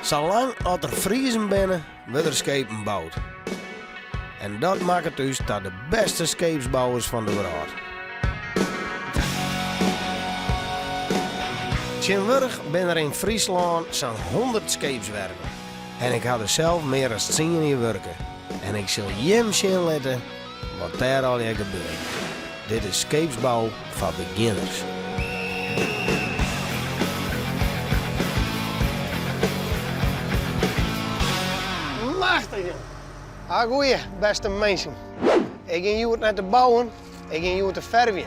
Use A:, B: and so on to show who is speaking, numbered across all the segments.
A: Zolang als er vriezen binnen, worden er schepen gebouwd. En dat maakt het dus tot de beste scheepsbouwers van de wereld. Tegenwoordig ben er in Friesland zo'n 100 scheepswerken. En ik had er zelf meer dan 10 in werken. En ik zal jem zien letten wat daar al je gebeurt. Dit is scheepsbouw voor beginners. Machtige. Goeie, beste mensen. Ik ga hier naar te bouwen, ik ga hier te verven.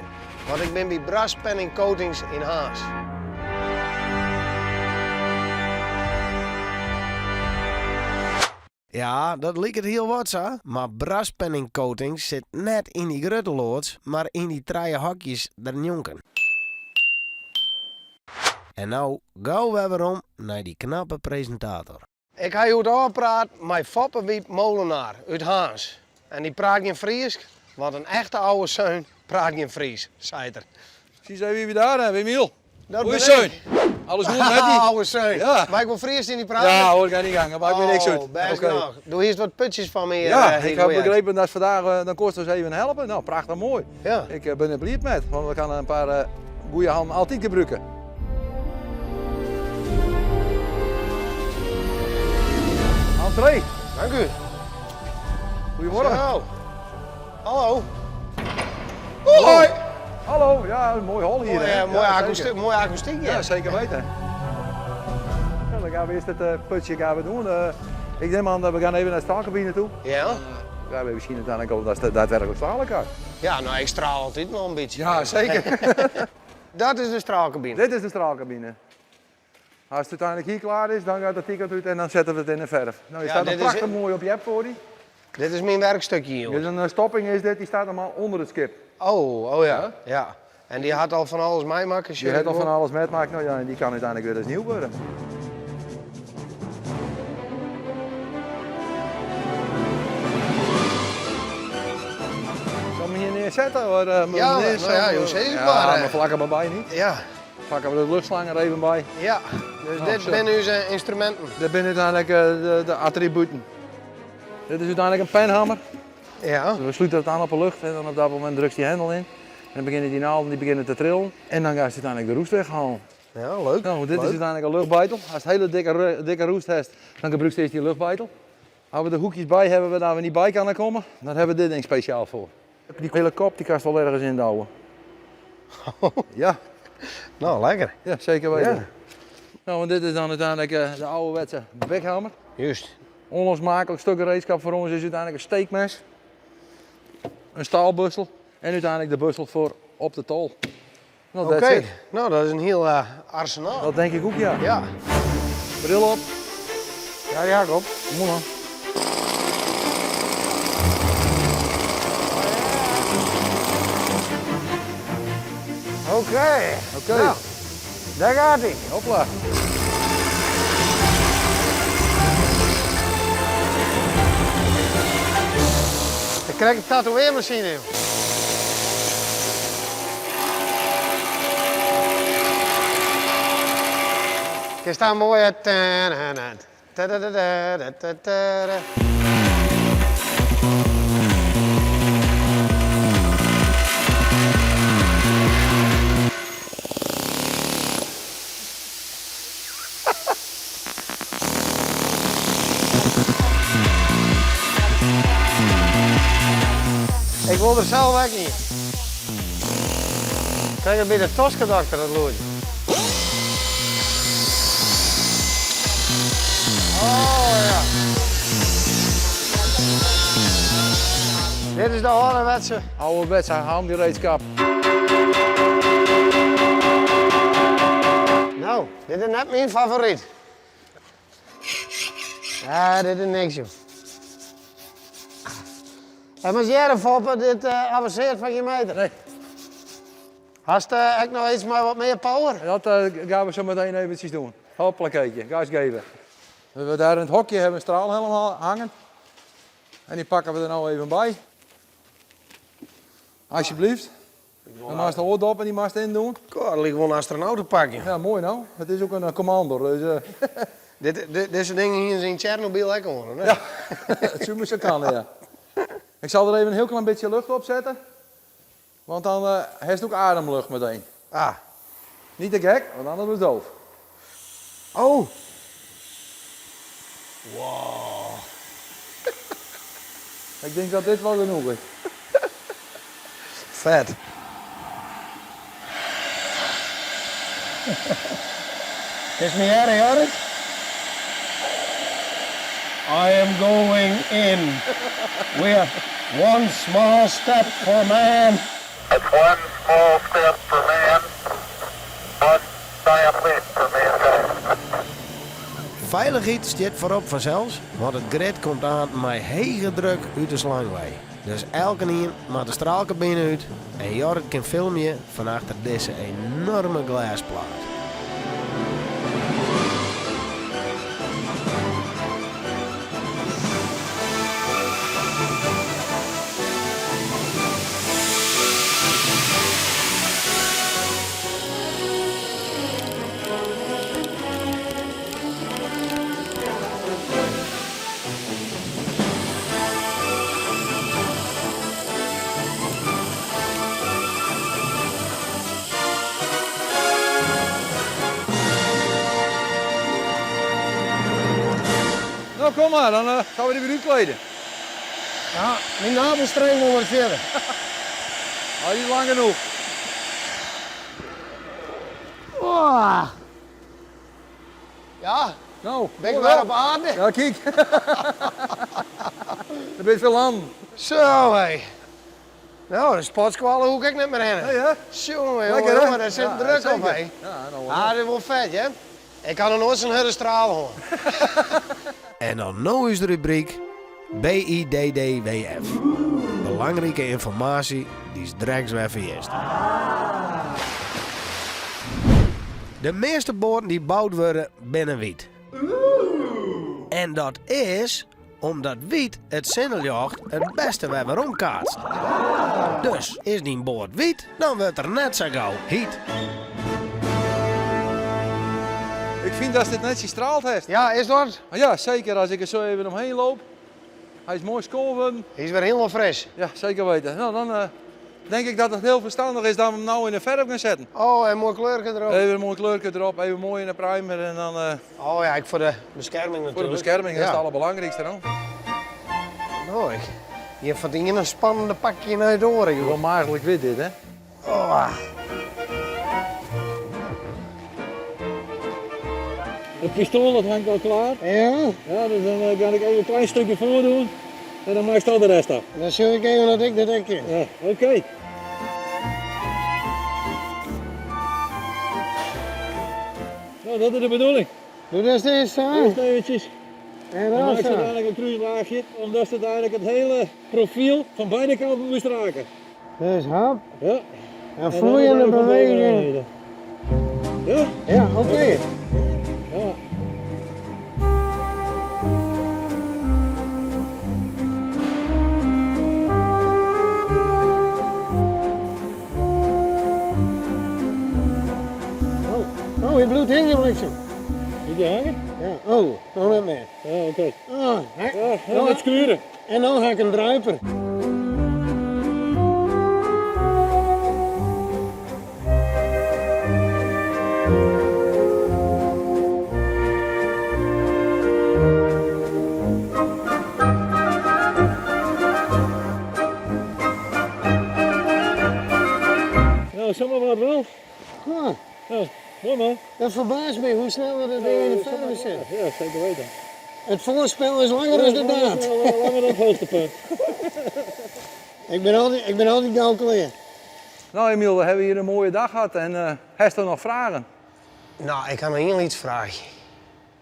A: Want ik ben bij Braspenning Coatings in Haas. Ja, dat lijkt het heel wat zo, maar Braspenning Coatings zit net in die grutteloods, maar in die traaie hakjes der jonken. En nou gaan we weer om naar die knappe presentator. Ik ga je aanpraat met Foppenwiep Molenaar uit Haas. En die praat geen Fries, want een echte oude zoon praat geen Fries, zei er.
B: Zie je wie we daar hebben, Emiel?
A: Dat
B: Goeie
A: ben
B: zoon.
A: ik.
B: Alles goed met die?
A: Oude zoon.
B: Ja.
A: Maar ik wil Fries in die praat.
B: Ja hoor, ik ga niet gangen, maar ik ben niks uit.
A: Best
B: Oké.
A: nog. Doe eerst wat putjes van me.
B: Ja, ik heb begrepen dat vandaag dan kost ons even helpen. Nou, prachtig mooi.
A: Ja.
B: Ik ben er blij met, want we gaan een paar goede handen altijd gebruiken. Entree.
A: Dank u.
B: Goedemorgen.
A: Zo. Hallo.
B: Hoi. Hallo, ja, een mooi hal hier.
A: Mooi,
B: hè?
A: mooie
B: Ja,
A: akoestiek,
B: zeker.
A: mooie akoestiek.
B: Ja, zeker weten. Ja, dan gaan we eerst het putje gaan we doen. Ik neem aan dat we gaan even naar de staalcabine toe.
A: Ja?
B: Ja, we zien uiteindelijk ook dat het daadwerkelijk stralen kan.
A: Ja, nou ik straal altijd nog een beetje.
B: Ja, zeker.
A: Dat is de straalcabine.
B: Dit is de straalcabine. Als het uiteindelijk hier klaar is, dan gaat het ticket uit en dan zetten we het in de verf. Nou, je
A: Ja,
B: staat
A: dit
B: een
A: is
B: prachtig
A: het.
B: mooi object voor die.
A: Dit is mijn werkstukje hier.
B: Dus een stopping is dit, die staat allemaal onder het skip.
A: Oh ja. Ja. En die had al van alles meemaken.
B: Je hebt al van alles metmaakt, nou ja, en die kan uiteindelijk weer eens nieuw worden. Zal ik me hier neerzetten hoor?
A: Ja, nou ja, joh, zeker
B: ja,
A: maar,
B: maar vlakken we bij niet.
A: Ja.
B: Pakken we de luchtslang er even bij.
A: Ja. Dus
B: Nou,
A: dit
B: zo.
A: zijn onze instrumenten.
B: Dit zijn uiteindelijk de attributen. Dit is uiteindelijk een penhammer.
A: Ja.
B: We sluiten het aan op de lucht en dan op dat moment drukt die hendel in. En dan beginnen die naalden die beginnen te trillen. En dan gaat ze uiteindelijk de roest weghalen.
A: Ja, leuk.
B: Nou, dit
A: Leuk.
B: is uiteindelijk een luchtbeitel. Als het hele dikke roest heeft, dan gebruikt steeds die luchtbeitel. Als we de hoekjes bij hebben waar we niet bij kunnen komen, dan hebben we dit ding speciaal voor. Die hele kop die kan je wel ergens indouwen. Ja,
A: Nou, lekker.
B: ja, zeker weten.
A: Ja.
B: Nou, en dit is dan uiteindelijk de ouderwetse bekhammer.
A: Juist.
B: Onlosmakelijk stuk gereedschap voor ons is uiteindelijk een steekmes, een staalbussel en uiteindelijk de bussel voor op de tol. Nou,
A: Oké.
B: that's it.
A: Nou, dat is een heel arsenaal.
B: Dat denk ik ook, ja.
A: Ja.
B: Bril op.
A: Ja, Jacob.
B: Kom maar.
A: Oké.
B: Oké.
A: Nou, daar gaat hij.
B: Hopla.
A: Ik krijg een tatoeëermachine. Joh. Kijk, staan mooi. Ik wil er zelf weg niet. Kijk je bij de Toskedokter dat loodje. Oh ja. Dit is de ouderwetse.
B: Ouderwetse handgereedschap.
A: Nou, dit is net mijn favoriet. Ja, dit is niks joh. En als jij ervoor dit avanceert van je meter.
B: Nee,
A: Hast ik nog iets maar wat meer power?
B: dat gaan we zo meteen eventjes doen. Hopplakeetje, gas geven. We hebben daar in het hokje hebben een straal helemaal hangen. En die pakken we er nou even bij. Alsjeblieft. Dan maak je de oordop en die mag je in doen.
A: Goh, er ligt gewoon een astronautenpakje.
B: Ja, mooi nou. Het is ook een commando. Dus,
A: Deze dingen hier zijn in Tsjernobyl lekker horen. Hè?
B: Ja, het zou me zo kan, ja. Ik zal er even een heel klein beetje lucht op zetten. Want dan heeft het ook ademlucht meteen.
A: Ah.
B: Niet te gek, want anders wordt het doof.
A: Oh. Wow.
B: Ik denk dat dit wel genoeg is.
A: Vet. Is me erg, Jorik? I am going in with one small step for man.
C: It's one small step for man, one giant leap for mankind.
A: Veiligheid staat voorop vanzelfs, want het grid komt aan met hege druk uit de slangwei. Dus elke nien maakt de straalkabine uit en Jorrit kan filmen van achter deze enorme glasplaat.
B: Nou, kom maar, dan gaan we die weer uitkleden.
A: Ja, mijn navelstreng moet wat verder.
B: Al niet lang genoeg.
A: Oh. Ja,
B: Nou,
A: ben ik
B: hoor
A: weer
B: wel.
A: op aarde?
B: Ja, kijk. Er bent veel aan.
A: Zo hé. Nou, de sportskwallen hoek ik niet meer heen.
B: Hey, hè?
A: Jongen,
B: Lekker,
A: jongen,
B: hè?
A: daar zit
B: Ja,
A: druk op
B: zeker.
A: hé.
B: Ja, nou,
A: Ah, dit wordt vet, hè? Ik kan er nooit zo'n harde straal horen. En dan nu is de rubriek BIDDWF. Belangrijke informatie die straks weer verjest. De meeste boten die gebouwd worden binnen wiet. En dat is omdat wiet het zinneljagd het beste weer waarom kaatst. Dus is die boord wiet, dan wordt er net zo gauw heat.
B: Ik vind dat dit net gestraald heeft.
A: Ja, is dat?
B: Maar ja, zeker als ik er zo even omheen loop. Hij is mooi schoon.
A: Hij is weer helemaal fris.
B: Ja, zeker weten. Nou, dan denk ik dat het heel verstandig is dat we hem nou in de verf gaan zetten.
A: Oh, en mooi kleurtje erop.
B: Even een mooi kleurtje erop, even mooi in de primer en dan
A: Oh ja, voor de bescherming natuurlijk.
B: voor de bescherming, dat is
A: Ja.
B: het allerbelangrijkste dan.
A: Mooi. Je verdient een spannende pakje naar de oren, joh.
B: Wel maagdelijk wit dit, hè?
A: Oh.
D: Het pistool dat hangt al klaar.
A: Ja,
D: Ja, dus dan kan ik even een klein stukje voordoen. En dan maak ik al de rest af.
A: dan zul ik even dat ik dat ik ken.
D: Ja, oké. Nou, dat is de bedoeling.
A: Doe dat eens aan.
D: Eerst eventjes.
A: En
D: Dan maak
A: dan
D: ik
A: zo.
D: uiteindelijk een kruislaagje. Omdat het uiteindelijk het hele profiel van beide kanten moest raken.
A: Dus hap.
D: Ja.
A: En vloeiende beweging.
D: Ja?
A: Ja, oké.
D: Ja.
A: Oh, je bloed hing je bliksem.
D: Moet je hangen?
A: Ja, oh, nog niet meer.
D: Ja, oké.
A: Oh, hè?
D: Ja, met schuren.
A: En dan ga ik een druiper.
D: Nou, zomaar wat wel.
A: Ah,
D: Ja, mooi man.
A: dat verbaast me hoe snel we dat ding in de verf zit.
D: Ja, zeker weten.
A: Het voorspel is langer dan de daad.
D: Langer dan het hoogtepunt.
A: Ik ben altijd gauw klaar.
B: Nou Emiel, we hebben hier een mooie dag gehad en heeft er nog vragen?
A: Nou, ik kan nog heel iets vragen.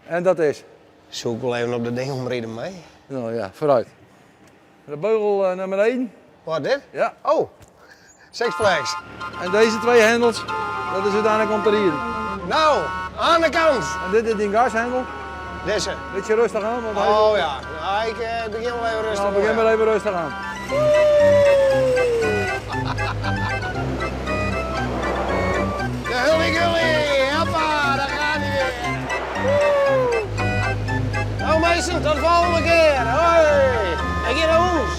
B: En dat is?
A: Zoek wel even op de ding omreden mee.
B: Nou ja, vooruit. De beugel nummer 1.
A: Wat dit?
B: Ja.
A: Oh, Six Flags.
B: En deze twee hendels, dat is uiteindelijk om te rieden.
A: Nou, aan de kant.
B: En dit is die gashendel.
A: Deze.
B: Beetje rustig aan, want hij...
A: Oh ja, nou, ik begin wel even rustig.
B: Nou, begin maar even rustig aan.
A: De hully-gully, hoppa, daar gaat hij weer. Woe. Meisje, tot de volgende keer. Hoi. Ik ga naar huis.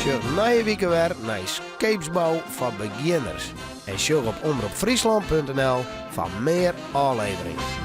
A: Sjug nije weken weer naar scheepsbouw voor beginners. En sjug op omroepfriesland.nl van meer afleveringen.